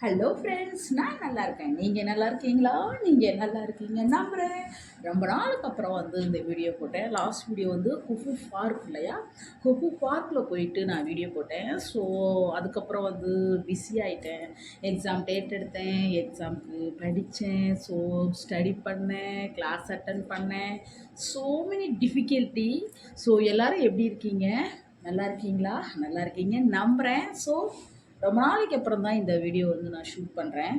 Hello friends, நான் நல்லா இருக்கேன். நீங்கள் நல்லா இருக்கீங்களா? நீங்கள் நல்லா இருக்கீங்க நம்புகிறேன். ரொம்ப நாளுக்கு அப்புறம் வந்து இந்த வீடியோ போட்டேன். லாஸ்ட் வீடியோ வந்து குஃபு பார்க் இல்லையா, குஃபு பார்க்கில் போயிட்டு நான் வீடியோ போட்டேன். ஸோ அதுக்கப்புறம் வந்து பிஸி ஆகிட்டேன். எக்ஸாம் டேட் எடுத்தேன், எக்ஸாமுக்கு படித்தேன், ஸோ ஸ்டடி பண்ணேன், கிளாஸ் அட்டன் பண்ணேன். So many difficulty. ஸோ எல்லோரும் எப்படி இருக்கீங்க? நல்லா இருக்கீங்களா? நல்லா இருக்கீங்க நம்புகிறேன். ஸோ ரொம்ப நாளைக்கு அப்புறம் தான் இந்த வீடியோ வந்து நான் ஷூட் பண்ணுறேன்.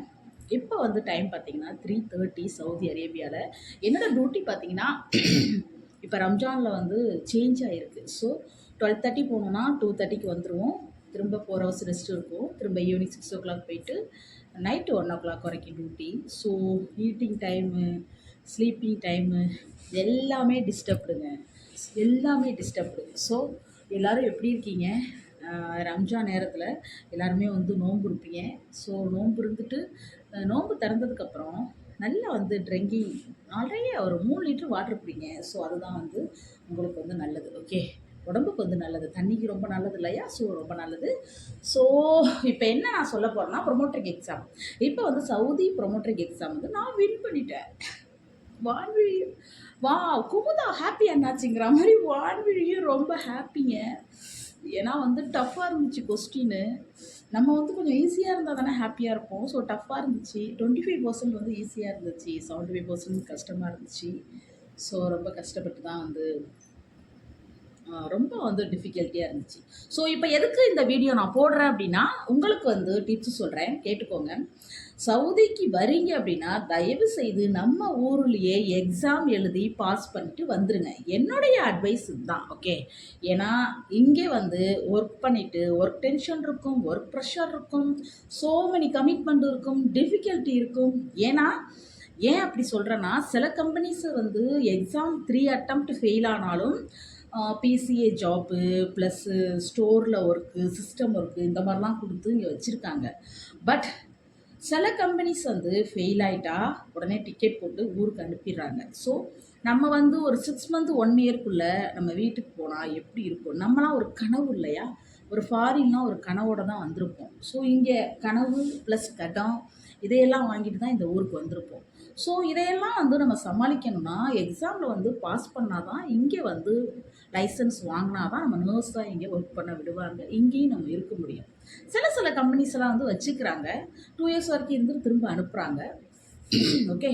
இப்போ வந்து டைம் பார்த்தீங்கன்னா 3:30 சவுதி அரேபியாவில். என்னோடய டியூட்டி பார்த்தீங்கன்னா இப்போ ரம்ஜானில் வந்து சேஞ்ச் ஆகிருக்கு. ஸோ 12:30 போனோன்னா 2:30க்கு வந்துடுவோம். திரும்ப 4 ஹவர்ஸ் ரெஸ்ட் இருக்கும். திரும்ப ஈவினிங் 6 o'clock போயிட்டு நைட்டு 1 o'clock வரைக்கும் duty. So eating time, sleeping time எல்லாமே டிஸ்டர்ப்டுங்க, எல்லாமே டிஸ்டர்ப்டு. ஸோ எல்லோரும் எப்படி இருக்கீங்க? ரம்ஜான் நேரத்தில் எல்லாருமே வந்து நோன்பு இருப்பீங்க. ஸோ நோன்பு இருந்துட்டு நோன்பு திறந்ததுக்கப்புறம் நல்லா வந்து ட்ரிங்கிங் நிறைய ஒரு 3 லிட்டர் வாட்டர் குடிங்க. ஸோ அதுதான் வந்து உங்களுக்கு வந்து நல்லது. ஓகே, உடம்புக்கு வந்து நல்லது, தண்ணிக்கு ரொம்ப நல்லது இல்லையா? ஸோ ரொம்ப நல்லது. ஸோ இப்போ என்ன நான் சொல்ல போகிறேன்னா, ப்ரொமோட்டரிக் எக்ஸாம். இப்போ வந்து சவுதி ப்ரொமோட்டரிக் எக்ஸாம் வந்து நான் வின் பண்ணிட்டேன். வான்விழி வா குமுதா ஹாப்பி என்னாச்சுங்கிற மாதிரி வான்விழியும் ரொம்ப ஹாப்பிங்க. ஏன்னா வந்து டஃப்பாக இருந்துச்சு கொஸ்டின்னு. நம்ம வந்து கொஞ்சம் ஈஸியாக இருந்தால் தானே ஹாப்பியாக இருப்போம். ஸோ டஃப்பாக இருந்துச்சு. 25% வந்து ஈஸியாக இருந்துச்சு, 75% கஷ்டமாக இருந்துச்சு. ஸோ ரொம்ப கஷ்டப்பட்டு தான் வந்து ரொம்ப வந்து டிஃபிகல்ட்டியாக இருந்துச்சு. ஸோ இப்போ எதுக்கு இந்த வீடியோ நான் போடுறேன் அப்படின்னா, உங்களுக்கு வந்து டிப்ஸ் சொல்கிறேன், கேட்டுக்கோங்க. சவுதிக்கு வரீங்க அப்படின்னா தயவு செய்து நம்ம ஊர்லேயே எக்ஸாம் எழுதி பாஸ் பண்ணிட்டு வந்துடுங்க. என்னுடைய அட்வைஸ் இதுதான். ஓகே, ஏன்னா இங்கே வந்து ஒர்க் பண்ணிவிட்டு ஒர்க் டென்ஷன் இருக்கும், ஒர்க் ப்ரெஷர் இருக்கும், ஸோ மெனி கமிட்மெண்ட் இருக்கும், டிஃபிகல்ட்டி இருக்கும். ஏன் அப்படி சொல்கிறேன்னா, சில கம்பெனிஸை வந்து எக்ஸாம் 3 attempt ஃபெயில் ஆனாலும் பிசிஏ ஜாப்பு ப்ளஸ்ஸு ஸ்டோரில் ஒர்க்கு, சிஸ்டம் ஒர்க்கு இந்த மாதிரிலாம் கொடுத்து இங்கே வச்சுருக்காங்க. பட் சில கம்பெனிஸ் வந்து ஃபெயில் ஆகிட்டா உடனே டிக்கெட் போட்டு ஊருக்கு அனுப்பிடுறாங்க. ஸோ நம்ம வந்து ஒரு 6 month 1 yearக்குள்ளே நம்ம வீட்டுக்கு போனால் எப்படி இருக்கும்? நம்மளாம் ஒரு கனவு இல்லையா? ஒரு ஃபாரின்லாம் ஒரு கனவோடு தான் வந்திருப்போம். ஸோ இங்கே கனவு ப்ளஸ் கடம் இதையெல்லாம் வாங்கிட்டு தான் இந்த ஊருக்கு வந்திருப்போம். ஸோ இதையெல்லாம் வந்து நம்ம சமாளிக்கணும்னா எக்ஸாமில் வந்து பாஸ் பண்ணால் தான் இங்கே வந்து லைசன்ஸ் வாங்கினா தான் நம்ம நர்ஸாக இங்கே ஒர்க் பண்ண விடுவாங்க, இங்கேயும் நம்ம இருக்க முடியும். சில கம்பெனிஸ் எல்லாம் வந்து வச்சுக்கிறாங்க, 2 years வரைக்கும் இருந்து திரும்ப அனுப்புகிறாங்க. ஓகே,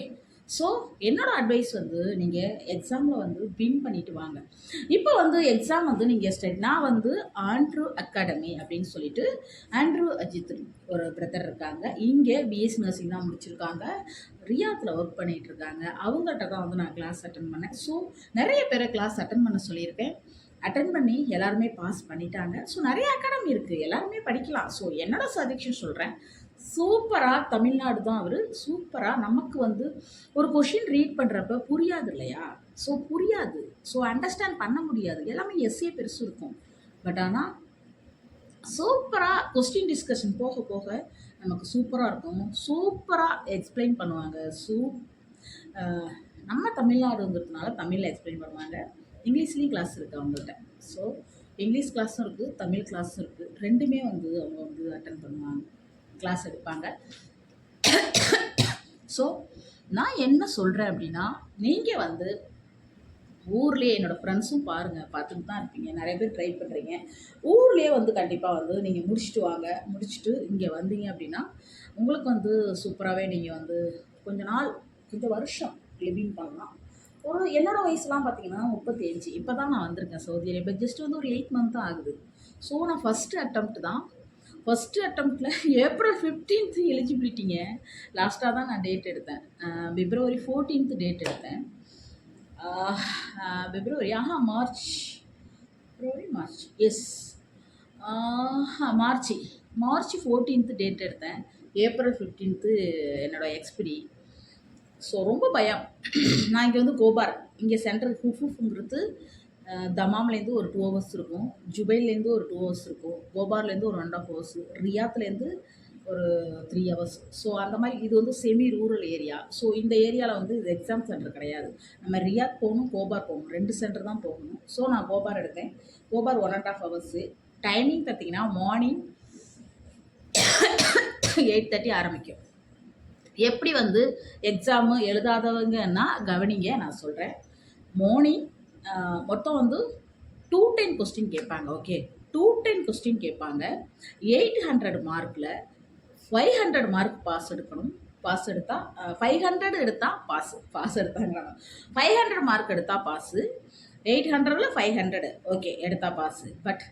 ஸோ என்னோடய அட்வைஸ் வந்து நீங்கள் எக்ஸாமில் வந்து வின் பண்ணிவிட்டு வாங்க. இப்போ வந்து எக்ஸாம் வந்து நீங்கள் நான் வந்து ஆண்ட்ரூ அகாடமி அப்படின்னு சொல்லிட்டு ஆண்ட்ரூ அஜித் ஒரு பிரதர் இருக்காங்க. இங்கே பிஎஸ்சி நர்சிங் தான் முடிச்சிருக்காங்க, ரியாத்தில் ஒர்க் பண்ணிகிட்ருக்காங்க. அவங்கள்ட்ட தான் வந்து நான் கிளாஸ் அட்டன் பண்ணேன். ஸோ நிறைய பேரை கிளாஸ் அட்டன் பண்ண சொல்லியிருக்கேன். அட்டன் பண்ணி எல்லாருமே பாஸ் பண்ணிட்டாங்க. ஸோ நிறைய அகாடமி இருக்குது, எல்லாருமே படிக்கலாம். ஸோ என்னோட சஜஷன் சொல்கிறேன், சூப்பராக தமிழ்நாடு தான் அவர் சூப்பராக நமக்கு வந்து ஒரு கொஷின் ரீட் பண்ணுறப்ப புரியாது இல்லையா? ஸோ புரியாது, ஸோ அண்டர்ஸ்டாண்ட் பண்ண முடியாது, எல்லாமே எஸ்ஏ பெருசு இருக்கும். பட் ஆனால் சூப்பராக கொஸ்டின் டிஸ்கஷன் போக போக நமக்கு சூப்பராக இருக்கும், சூப்பராக எக்ஸ்பிளைன் பண்ணுவாங்க. நம்ம தமிழ்நாடுங்கிறதுனால தமிழில் எக்ஸ்பிளைன் பண்ணுவாங்க. இங்கிலீஷ்லேயும் கிளாஸ் இருக்குது அவங்கள்ட்ட. ஸோ இங்கிலீஷ் கிளாஸும் இருக்குது, தமிழ் கிளாஸும் இருக்குது. ரெண்டுமே வந்து அவங்க வந்து அட்டன் பண்ணுவாங்க, கிளாஸ் எடுப்பாங்க. ஸோ நான் என்ன சொல்கிறேன் அப்படின்னா, நீங்கள் வந்து ஊர்லேயே என்னோடய ஃப்ரெண்ட்ஸும் பாருங்கள், பார்த்துட்டு தான் இருப்பீங்க, நிறைய பேர் ட்ரை பண்ணுறீங்க. ஊர்லேயே வந்து கண்டிப்பாக வந்து நீங்கள் முடிச்சுட்டு வாங்க. முடிச்சுட்டு இங்கே வந்தீங்க அப்படின்னா உங்களுக்கு வந்து சூப்பராகவே நீங்கள் வந்து கொஞ்சம் வருஷம் லிவிங் பண்ணலாம். என்னோடய வயசுலாம் பார்த்தீங்கன்னா 35. இப்போ தான் நான் வந்திருக்கேன் சவுதி அரேபியா. ஜஸ்ட் வந்து ஒரு 8 month தான் ஆகுது. ஸோ நான் ஃபஸ்ட்டு அட்டம்ப்டில் April 15th எலிஜிபிலிட்டிங்க. லாஸ்ட்டாக தான் நான் டேட் எடுத்தேன். February 14th டேட் எடுத்தேன். மார்ச் 14th டேட் எடுத்தேன். April 15th என்னோடய எக்ஸ்பிரி. ஸோ ரொம்ப பயம். நான் இங்கே வந்து கோபார், இங்கே சென்ட்ரல் ஹுஃபுங்கிறது தமாம்லேருந்து ஒரு 2 hours இருக்கும், ஜுபைலேருந்து ஒரு 2 hours இருக்கும், கோபார்லேருந்து ஒரு 1.5 hours, ரியாத்லேருந்து ஒரு 3 hours. ஸோ அந்த மாதிரி இது வந்து செமி ரூரல் ஏரியா. ஸோ இந்த ஏரியாவில் வந்து இது எக்ஸாம் சென்டர் கிடையாது. நம்ம ரியாத் போகணும், கோபார் போகணும், 2 சென்டர் தான் போகணும். ஸோ நான் கோபார் எடுத்தேன். கோபார் 1.5 hours. டைமிங் பார்த்திங்கன்னா மார்னிங் 8:30 ஆரம்பிக்கும். எப்படி வந்து எக்ஸாமு எழுதாதவங்கன்னா கவனிங்க, நான் சொல்கிறேன். மார்னிங் மொத்தம் வந்து 210 கொஸ்டின் கேட்பாங்க. ஓகே, 210 கொஸ்டின் கேட்பாங்க. 800 மார்க்கில் 500 மார்க் பாஸ் எடுக்கணும். பாஸ் எடுத்தால் 500 எடுத்தால் பாஸ் எடுத்தாங்க. 500 மார்க் எடுத்தால் பாஸு, 800ல் 500 ஓகே எடுத்தால் பாஸு. பட்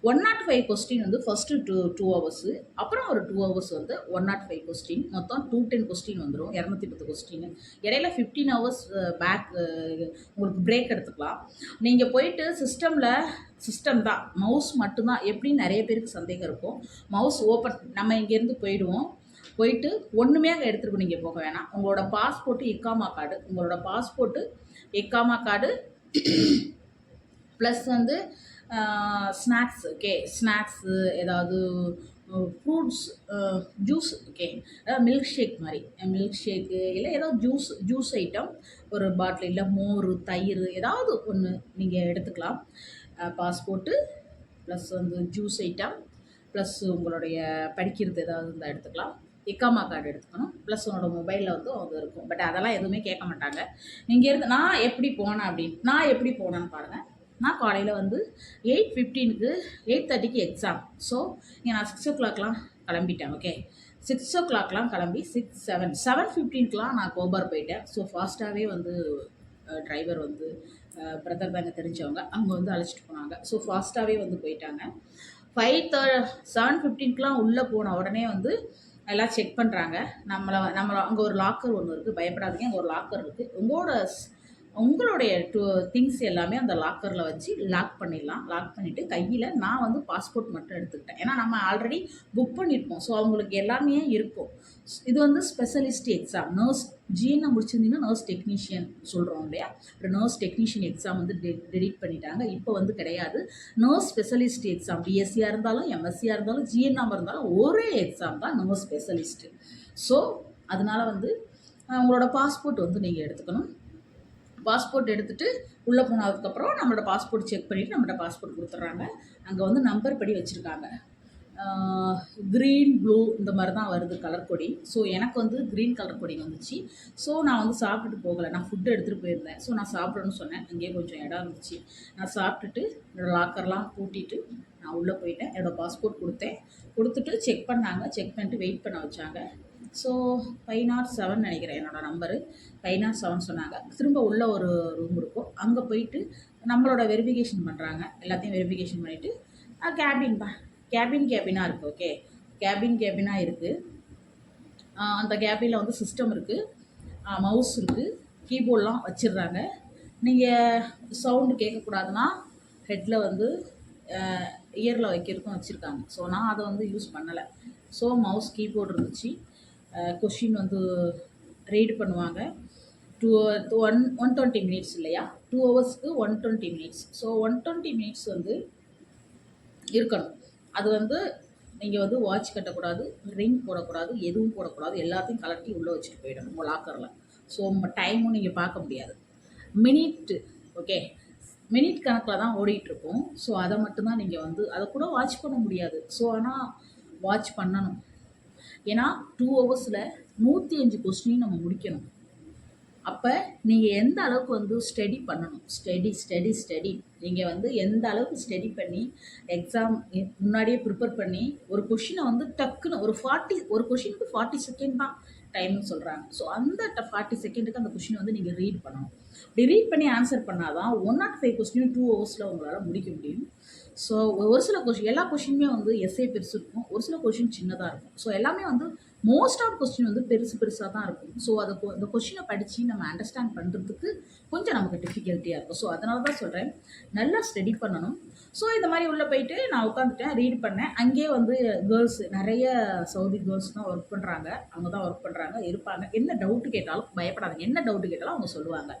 105 கொஸ்டின் வந்து ஃபஸ்ட்டு 2 ஹவர்ஸு, அப்புறம் ஒரு 2 ஹவர்ஸ் வந்து 105 கொஸ்டின், மொத்தம் 210 கொஸ்டின் வந்துடும். 210 கொஸ்டின். இடையில 15 ஹவர்ஸ் பேக் உங்களுக்கு பிரேக் எடுத்துக்கலாம். நீங்கள் போயிட்டு சிஸ்டம் தான், மவுஸ் மட்டும்தான். எப்படின்னு நிறைய பேருக்கு சந்தேகம் இருக்கும். மவுஸ் ஓப்பன், நம்ம இங்கேருந்து போயிட்டு ஒன்றுமே அங்கே எடுத்துகிட்டு நீங்கள் போக வேணாம். உங்களோட பாஸ்போர்ட்டு, இக்காமா கார்டு, உங்களோட பாஸ்போர்ட்டு, இக்காமா கார்டு ப்ளஸ் வந்து ஸ்நாக்ஸ். ஓகே, ஸ்நாக்ஸு, ஏதாவது ஃப்ரூட்ஸ், ஜூஸ். ஓகே, அதாவது மில்க் ஷேக் மாதிரி, மில்க் ஷேக்கு இல்லை ஏதாவது ஜூஸ் ஐட்டம் ஒரு பாட்டில், இல்லை மோர், தயிர், ஏதாவது ஒன்று நீங்கள் எடுத்துக்கலாம். பாஸ்போர்ட்டு ப்ளஸ் வந்து ஜூஸ் ஐட்டம் ப்ளஸ் உங்களுடைய படிக்கிறது ஏதாவது இருந்தால் எடுத்துக்கலாம். இக்காமா கார்டு எடுத்துக்கணும். ப்ளஸ் உன்னோட மொபைலில் வந்து அது இருக்கும். பட் அதெல்லாம் எதுவுமே கேட்க மாட்டாங்க. இங்கேருந்து நான் எப்படி போனேன்னு பாருங்கள். நான் காலையில் வந்து 8:15க்கு 8:30க்கு எக்ஸாம். ஸோ இங்கே நான் 6 o'clockலாம் கிளம்பிட்டேன். ஓகே, 6 o'clockலாம் கிளம்பி 7:15க்குலாம் நான் கோபார் போயிட்டேன். ஸோ ஃபாஸ்ட்டாகவே வந்து டிரைவர் வந்து பிரதர் தாங்க தெரிஞ்சவங்க, அவங்க வந்து அழைச்சிட்டு போனாங்க. ஸோ ஃபாஸ்ட்டாகவே வந்து போயிட்டாங்க. 7:15க்குலாம் உள்ளே போன உடனே வந்து எல்லாம் செக் பண்ணுறாங்க. நம்மளை அங்கே ஒரு லாக்கர் ஒன்று இருக்குது, பயப்படாதீங்க, அங்கே ஒரு லாக்கர் இருக்குது. உங்களுடைய திங்ஸ் எல்லாமே அந்த லாக்கரில் வச்சு லாக் பண்ணிடலாம். லாக் பண்ணிவிட்டு கையில் நான் வந்து பாஸ்போர்ட் மட்டும் எடுத்துக்கிட்டேன். ஏன்னா நம்ம ஆல்ரெடி புக் பண்ணியிருப்போம். ஸோ அவங்களுக்கு எல்லாமே இருக்கும். இது வந்து ஸ்பெஷலிஸ்ட் எக்ஸாம். நர்ஸ் ஜிஎன்னை முடிச்சிருந்தீங்கன்னா நர்ஸ் டெக்னீஷியன் சொல்கிறோம் இல்லையா, ஒரு நர்ஸ் டெக்னீஷியன் எக்ஸாம் வந்து டெலிட் பண்ணிட்டாங்க. இப்போ வந்து கிடையாது. நர்ஸ் ஸ்பெஷலிஸ்ட் எக்ஸாம், பிஎஸ்சியாக இருந்தாலும் எம்எஸ்சியாக இருந்தாலும் ஜிஎன்னாக இருந்தாலும் ஒரே எக்ஸாம் தான் நர்ஸ் ஸ்பெஷலிஸ்ட்டு. ஸோ அதனால் வந்து உங்களோட பாஸ்போர்ட் வந்து நீங்கள் எடுத்துக்கணும். பாஸ்போர்ட் எடுத்துகிட்டு உள்ளே போனதுக்கப்புறம் நம்மளோட பாஸ்போர்ட் செக் பண்ணிவிட்டு நம்மளோட பாஸ்போர்ட் கொடுத்துட்றாங்க. அங்கே வந்து நம்பர் படி வச்சுருக்காங்க. க்ரீன், ப்ளூ இந்த மாதிரி தான் வருது கலர் கொடி. ஸோ எனக்கு வந்து க்ரீன் கலர் கொடி வந்துச்சு. ஸோ நான் வந்து சாப்பிட்டுட்டு போகலை, நான் ஃபுட்டு எடுத்துகிட்டு போயிருந்தேன். ஸோ நான் சாப்பிடணும்னு சொன்னேன். அங்கேயே கொஞ்சம் இடம் இருந்துச்சு. நான் சாப்பிட்டுட்டு என்னோடய லாக்கர்லாம் பூட்டிட்டு நான் உள்ளே போயிட்டேன். என்னோடய பாஸ்போர்ட் கொடுத்துட்டு செக் பண்ணாங்க. செக் பண்ணிட்டு வெயிட் பண்ண வச்சாங்க. ஸோ 507 நினைக்கிறேன் என்னோடய நம்பரு. 507 சொன்னாங்க. திரும்ப உள்ள ஒரு ரூம் இருக்கும், அங்கே போயிட்டு நம்மளோட வெரிஃபிகேஷன் பண்ணுறாங்க. எல்லாத்தையும் வெரிஃபிகேஷன் பண்ணிவிட்டு கேபினாக இருக்குது. ஓகே, கேபினாக இருக்குது. அந்த கேபினில் வந்து சிஸ்டம் இருக்குது, மவுஸ் இருக்குது, கீபோர்ட்லாம் வச்சிடுறாங்க. நீங்கள் சவுண்டு கேட்கக்கூடாதுன்னா ஹெட்டில் வந்து இயரில் வைக்கிறதுக்கும் வச்சுருக்காங்க. ஸோ நான் அதை வந்து யூஸ் பண்ணலை. ஸோ மவுஸ், கீபோர்டு இருந்துச்சு. கொஷின் வந்து ரீட் பண்ணுவாங்க. 120 மினிட்ஸ் இல்லையா, 2 ஹவர்ஸ்க்கு 120 மினிட்ஸ். ஸோ 120 மினிட்ஸ் வந்து இருக்கணும். அது வந்து நீங்கள் வந்து வாட்ச் கட்டக்கூடாது, ரிங் போடக்கூடாது, எதுவும் போடக்கூடாது. எல்லாத்தையும் கலட்டி உள்ளே வச்சுட்டு போயிடணும் உங்கள் லாக்கரில். ஸோ டைமும் நீங்கள் பார்க்க முடியாது. ஓகே, மினிட் கணக்கில் தான் ஓடிட்டுருக்கும். ஸோ அதை மட்டும்தான் நீங்கள் வந்து அதை கூட வாட்ச் பண்ண முடியாது. ஸோ ஆனால் வாட்ச் பண்ணணும். ஏன்னா 2 ஹவர்ஸில் 105 கொஸ்டினையும் நம்ம முடிக்கணும். அப்போ நீங்கள் எந்த அளவுக்கு வந்து ஸ்டடி பண்ணணும், ஸ்டடி நீங்கள் வந்து எந்த அளவுக்கு ஸ்டடி பண்ணி எக்ஸாம் முன்னாடியே ப்ரிப்பேர் பண்ணி ஒரு கொஷினை வந்து டக்குன்னு ஒரு கொஷினுக்கு 40 செகண்ட் தான் டைம்னு சொல்கிறாங்க. ஸோ அந்த 40 செகண்டுக்கு அந்த கொஷினை வந்து நீங்கள் ரீட் பண்ணணும். அப்படி ரீட் பண்ணி ஆன்சர் பண்ணால் தான் 105 கொஸ்டினும் 2 ஹவர்ஸில் உங்களால் முடிக்க முடியும். ஸோ ஒரு சில எல்லா கொஷினுமே வந்து எஸ்ஏ பெருசு இருக்கும், ஒரு சில கொஷின் சின்னதாக இருக்கும். ஸோ எல்லாமே வந்து மோஸ்ட் ஆஃப் கொஸ்டின் வந்து பெருசாக தான் இருக்கும். ஸோ அந்த கொஷினை படித்து நம்ம அண்டர்ஸ்டாண்ட் பண்ணுறதுக்கு கொஞ்சம் நமக்கு டிஃபிகல்ட்டியாக இருக்கும். ஸோ அதனால தான் சொல்கிறேன், நல்லா ஸ்டடி பண்ணணும். ஸோ இந்த மாதிரி உள்ளே போயிட்டு நான் உட்காந்துட்டேன், ரீட் பண்ணேன். அங்கேயே வந்து கேர்ள்ஸ், நிறைய சவுதி கேர்ள்ஸ் தான் ஒர்க் பண்ணுறாங்க, இருப்பாங்க. என்ன டவுட்டு கேட்டாலும் பயப்படாதீங்க, என்ன டவுட்டு கேட்டாலும் அவங்க சொல்லுவாங்க.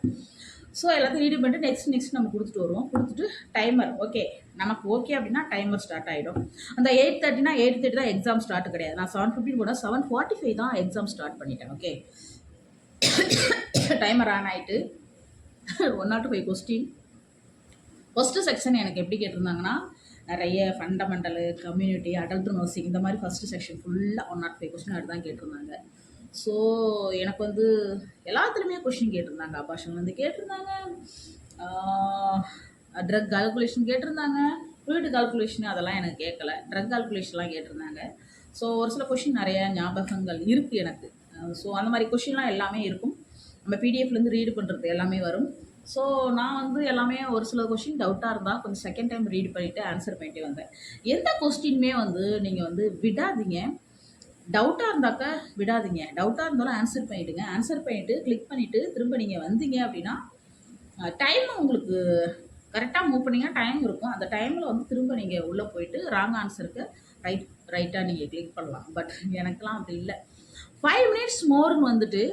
ஸோ எல்லாத்தையும் ரீட் பண்ணிட்டு நெக்ஸ்ட் நம்ம கொடுத்துட்டு வருவோம். கொடுத்துட்டு டைமர் ஓகே, நமக்கு ஓகே அப்படின்னா டைமர் ஸ்டார்ட் ஆகிடும். அந்த 8:30 தான் எக்ஸாம் ஸ்டார்ட் கிடையாது. நான் 7:15 போனால் 7:45 தான் எக்ஸாம் ஸ்டார்ட் பண்ணிட்டேன். ஓகே, டைமர் ஆன் ஆகிட்டு 105 கொஸ்டின். ஃபஸ்ட்டு செக்ஷன் எனக்கு எப்படி கேட்டிருந்தாங்கன்னா நிறைய ஃபண்டமெண்டலு, கம்யூனிட்டி, அடல்ட் நர்சிங் இந்த மாதிரி ஃபஸ்ட்டு செக்ஷன் ஃபுல்லாக 105 கொஸ்டின் அது தான் கேட்டிருந்தாங்க. ஸோ எனக்கு வந்து எல்லாத்துலேயுமே கொஷின் கேட்டிருந்தாங்க. அபார்ஷன்லேருந்து கேட்டிருந்தாங்க, ட்ரக் கால்குலேஷன் கேட்டிருந்தாங்க, ஃப்ளூயிட் கால்குலேஷன் அதெல்லாம் எனக்கு கேட்கல. ட்ரக் கால்குலேஷன்லாம் கேட்டிருந்தாங்க. ஸோ ஒரு சில கொஷின் நிறைய ஞாபகங்கள் இருக்குது எனக்கு. ஸோ அந்த மாதிரி கொஷின்லாம் எல்லாமே இருக்கும். நம்ம பிடிஎஃப்லேருந்து ரீடு பண்ணுறது எல்லாமே வரும். ஸோ நான் வந்து எல்லாமே ஒரு சில கொஷின் டவுட்டாக இருந்தால் கொஞ்சம் செகண்ட் டைம் ரீட் பண்ணிவிட்டு ஆன்சர் பண்ணிட்டே வந்தேன். எந்த கொஸ்டினுமே வந்து நீங்கள் வந்து விடாதீங்க. டவுட்டாக இருந்தாக்கா விடாதீங்க. டவுட்டாக இருந்தாலும் ஆன்சர் பண்ணிவிடுங்க. ஆன்சர் பண்ணிவிட்டு கிளிக் பண்ணிவிட்டு திரும்ப நீங்கள் வந்தீங்க அப்படின்னா டைம் உங்களுக்கு கரெக்டாக மூவ் பண்ணிங்கன்னா டைம் இருக்கும். அந்த டைமில் வந்து திரும்ப நீங்கள் உள்ளே போயிட்டு ராங் ஆன்சருக்கு ரைட்டாக நீங்கள் கிளிக் பண்ணலாம். பட் எனக்கெலாம் அப்படி இல்லை. 5 மினிட்ஸ் மோர்னு வந்துட்டு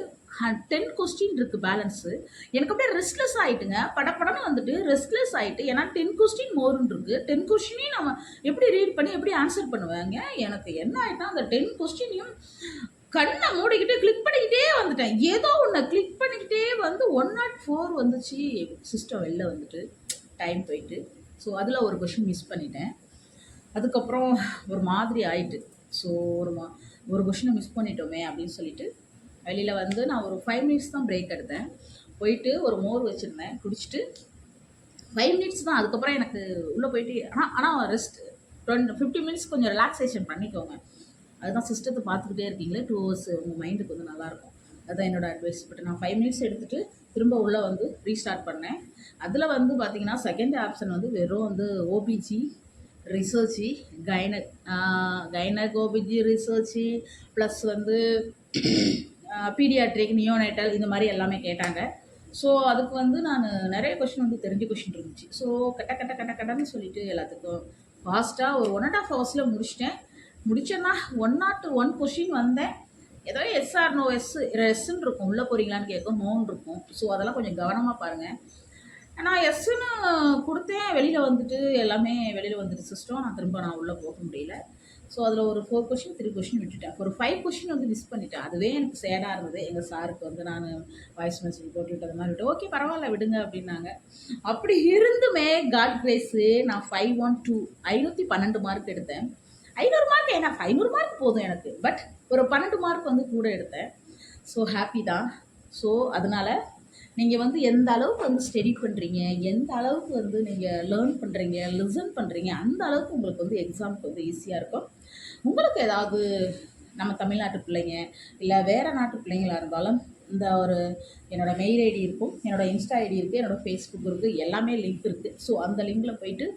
10 கொஸ்டின் இருக்குது பேலன்ஸு. எனக்கு அப்படியே ரெஸ்ட்லெஸ் ஆகிட்டுங்க. படப்படன்னு வந்துட்டு ரெஸ்ட்லெஸ் ஆகிட்டு. ஏன்னா 10 கொஸ்டின் மோர்னு இருக்குது. 10 கொஸ்டினையும் நம்ம எப்படி ரீட் பண்ணி எப்படி ஆன்சர் பண்ணுவாங்க. எனக்கு என்ன ஆகிட்டா அந்த 10 கொஸ்டினையும் கண்ணை மூடிக்கிட்டு கிளிக் பண்ணிக்கிட்டே வந்துட்டேன். ஏதோ ஒன்று கிளிக் பண்ணிக்கிட்டே வந்து 104 வந்துச்சு. சிஸ்டம் வெளில வந்துட்டு டைம் போயிட்டு. ஸோ அதில் ஒரு கொஷின் மிஸ் பண்ணிட்டேன். அதுக்கப்புறம் ஒரு மாதிரி ஆயிட்டு. ஸோ ஒரு கொஷினை மிஸ் பண்ணிட்டோமே அப்படின்னு சொல்லிட்டு வெளியில் வந்து நான் ஒரு 5 மினிட்ஸ் தான் பிரேக் எடுத்தேன். போயிட்டு ஒரு மோர் வச்சுருந்தேன், குடிச்சிட்டு 5 மினிட்ஸ் தான். அதுக்கப்புறம் எனக்கு உள்ளே போயிட்டு ஆனால் ரெஸ்ட் 50 மினிட்ஸ் கொஞ்சம் ரிலாக்ஸேஷன் பண்ணிக்கோங்க. அதுதான் சிஸ்டத்தை பார்த்துக்கிட்டே இருக்கீங்களே 2 ஹவர்ஸ் உங்கள் மைண்டுக்கு வந்து நல்லாயிருக்கும். அதுதான் என்னோடய அட்வைஸ். பட் நான் 5 மினிட்ஸ் எடுத்துகிட்டு திரும்ப உள்ளே வந்து ரீஸ்டார்ட் பண்ணேன். அதில் வந்து பார்த்திங்கன்னா செகண்ட் ஆப்ஷன் வந்து வெறும் வந்து OBG research, gynaec OBG research plus வந்து பீடியாட்ரிக், நியோனேட்டல் இந்த மாதிரி எல்லாமே கேட்டாங்க. ஸோ அதுக்கு வந்து நான் நிறைய கொஷின் வந்து தெரிஞ்ச கொஷின் இருந்துச்சு. ஸோ கட்டன்னு சொல்லிவிட்டு எல்லாத்துக்கும் ஃபாஸ்ட்டாக ஒரு 1.5 ஹவர்ஸில் முடித்தேன்னா 101 கொஷின் வந்தேன். ஏதோ எஸ்ஆர் நோ எஸ்ன்னு இருக்கும். உள்ளே போகிறீங்களான்னு கேட்கும், நோன்னு இருக்கும். ஸோ அதெல்லாம் கொஞ்சம் கவனமாக பாருங்கள். நான் எஸ்ன்னு கொடுத்தேன். வெளியில் வந்துட்டு எல்லாமே வெளியில் வந்துட்டு சிஸ்டம். நான் உள்ளே போக முடியல. ஸோ அதில் ஒரு 4 கொஷின் 3 கொஷின் விட்டுட்டேன். ஒரு 5 கொஷின் வந்து மிஸ் பண்ணிட்டேன். அதுவே எனக்கு சேடாக இருந்தது. எங்கள் சாருக்கு வந்து நான் வாய்ஸ் மெசேஜ் போட்டுவிட்டு அது மாதிரி விட்டு ஓகே பரவாயில்ல விடுங்க அப்படின்னாங்க. அப்படி இருந்துமே காட் கிரேஸு நான் 512 512 மார்க் எடுத்தேன். 500 மார்க் ஏன்னா 500 மார்க் போதும் எனக்கு. பட் ஒரு 12 மார்க் வந்து கூட எடுத்தேன். ஸோ ஹாப்பி தான். ஸோ அதனால் நீங்கள் வந்து எந்த அளவுக்கு வந்து ஸ்டடி பண்ணுறீங்க, எந்த அளவுக்கு வந்து நீங்கள் லேர்ன் பண்ணுறீங்க, லிசன் பண்ணுறீங்க, அந்த அளவுக்கு உங்களுக்கு வந்து எக்ஸாமுக்கு வந்து ஈஸியாக இருக்கும். உங்களுக்கு ஏதாவது நம்ம தமிழ்நாட்டு பிள்ளைங்க இல்லை வேறு நாட்டு பிள்ளைங்களாக இருந்தாலும் இந்த ஒரு என்னோடய மெயில் ஐடி இருக்கும், என்னோடய இன்ஸ்டா ஐடி இருக்குது, என்னோடய ஃபேஸ்புக் இருக்குது, எல்லாமே லிங்க் இருக்குது. ஸோ அந்த லிங்கில் போயிட்டு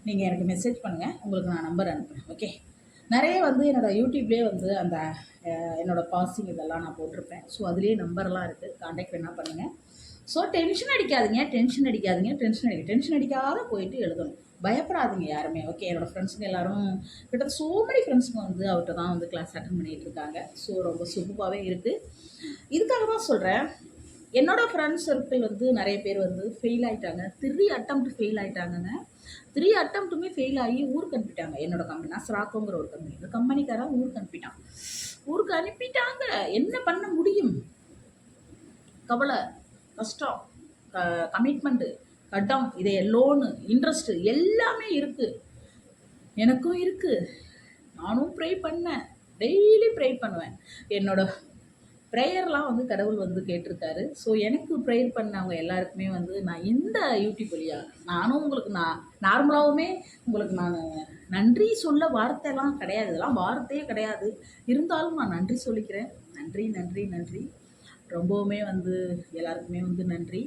நீங்கள் எனக்கு மெசேஜ் பண்ணுங்கள். உங்களுக்கு நான் நம்பர் அனுப்புகிறேன். ஓகே. நிறைய வந்து என்னோடய யூடியூப்லேயே வந்து அந்த என்னோடய பாசிங் இதெல்லாம் நான் போட்டிருப்பேன். ஸோ அதுலேயே நம்பர்லாம் இருக்குது. கான்டாக்ட் வேணால் பண்ணுங்கள். ஸோ டென்ஷன் அடிக்காத போயிட்டு எழுதணும். பயப்படாதீங்க யாருமே. ஓகே. என்னோடய ஃப்ரெண்ட்ஸுங்க எல்லோரும் கிட்டத்தட்ட ஸோ மெனி ஃப்ரெண்ட்ஸுங்க வந்து அவர்கிட்ட தான் வந்து கிளாஸ் அட்டன் பண்ணிகிட்டு இருக்காங்க. ஸோ ரொம்ப சூப்பராகவே இருக்குது. இதுக்காக தான் சொல்கிறேன். என்னோடய ஃப்ரெண்ட்ஸ் சர்க்கிள் வந்து நிறைய பேர் வந்து ஃபெயில் ஆகிட்டாங்க. 3 அட்டம்ப்ட் ஃபெயில் ஆகிட்டாங்கங்க. 3 அட்டம்ப்ட்டுமே ஃபெயில் ஆகி ஊருக்கு அனுப்பிட்டாங்க. என்னோடய கம்பெனி நாஸ்ராக்கோங்கிற ஒரு கம்பெனி. இந்த கம்பெனிக்காரன் ஊருக்கு அனுப்பிட்டாங்க. என்ன பண்ண முடியும்? கவலை, கஷ்டம், கமிட்மெண்ட்டு, கட்டம், இதே லோனு, இன்ட்ரெஸ்ட்டு எல்லாமே இருக்குது. எனக்கும் இருக்குது. நானும் ப்ரே பண்ணேன். டெய்லி ப்ரே பண்ணுவேன். என்னோடய ப்ரேயர்லாம் வந்து கடவுள் வந்து கேட்டிருக்காரு. ஸோ எனக்கு ப்ரேயர் பண்ணவங்க எல்லாருக்குமே வந்து நான் இந்த யூடியூப் வழியாக நானும் உங்களுக்கு நார்மலாகவுமே உங்களுக்கு நான் நன்றி சொல்ல வார்த்தைலாம் கிடையாது. இதெல்லாம் வார்த்தையே கிடையாது. இருந்தாலும் நான் நன்றி சொல்லிக்கிறேன். நன்றி ரொம்பவுமே வந்து எல்லாருக்குமே வந்து நன்றி,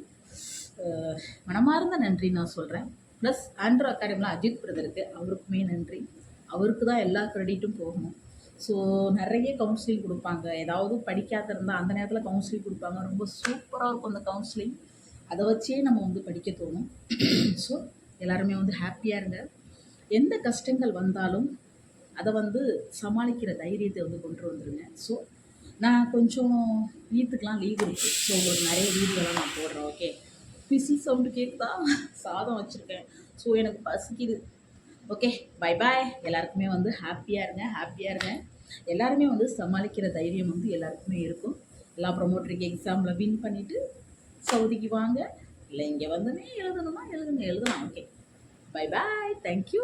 மனமார்ந்த நன்றி நான் சொல்கிறேன். ப்ளஸ் ஆண்ட்ரோ அகாடமியில் அஜித் பிரதருக்கு அவருக்குமே நன்றி. அவருக்கு தான் எல்லா க்ரெடிட்டும் போகணும். ஸோ நிறைய கவுன்சிலிங் கொடுப்பாங்க. ஏதாவது படிக்காத இருந்தால் அந்த நேரத்தில் கவுன்சிலிங் கொடுப்பாங்க. ரொம்ப சூப்பராக இருக்கும் அந்த கவுன்சிலிங். அதை வச்சே நம்ம வந்து படிக்க தோணும். ஸோ எல்லாருமே வந்து ஹாப்பியாக இருங்க. எந்த கஷ்டங்கள் வந்தாலும் அதை வந்து சமாளிக்கிற தைரியத்தை வந்து கொண்டு வந்துடுங்க. ஸோ நான் கொஞ்சம் ஈத்துக்கெலாம் லீவ் இருக்குது. ஸோ உங்களுக்கு நிறைய வீடியோலாம் நான் போடுறேன். ஓகே. பிசி சவுண்டு கேட்குதா? சாதம் வச்சுருக்கேன். ஸோ எனக்கு பசிக்குது. ஓகே. Bye bye. எல்லாருக்குமே வந்து ஹாப்பியாக இருங்க. எல்லாருமே வந்து சமாளிக்கிற தைரியம் வந்து எல்லாருக்குமே இருக்கும். எல்லா ப்ரொமோட்டருக்கு எக்ஸாமில் வின் பண்ணிவிட்டு சவுதிக்கு வாங்க. இல்லை இங்கே வந்துமே எழுதணுமா எழுதலாம். ஓகே. Bye bye. தேங்க்யூ.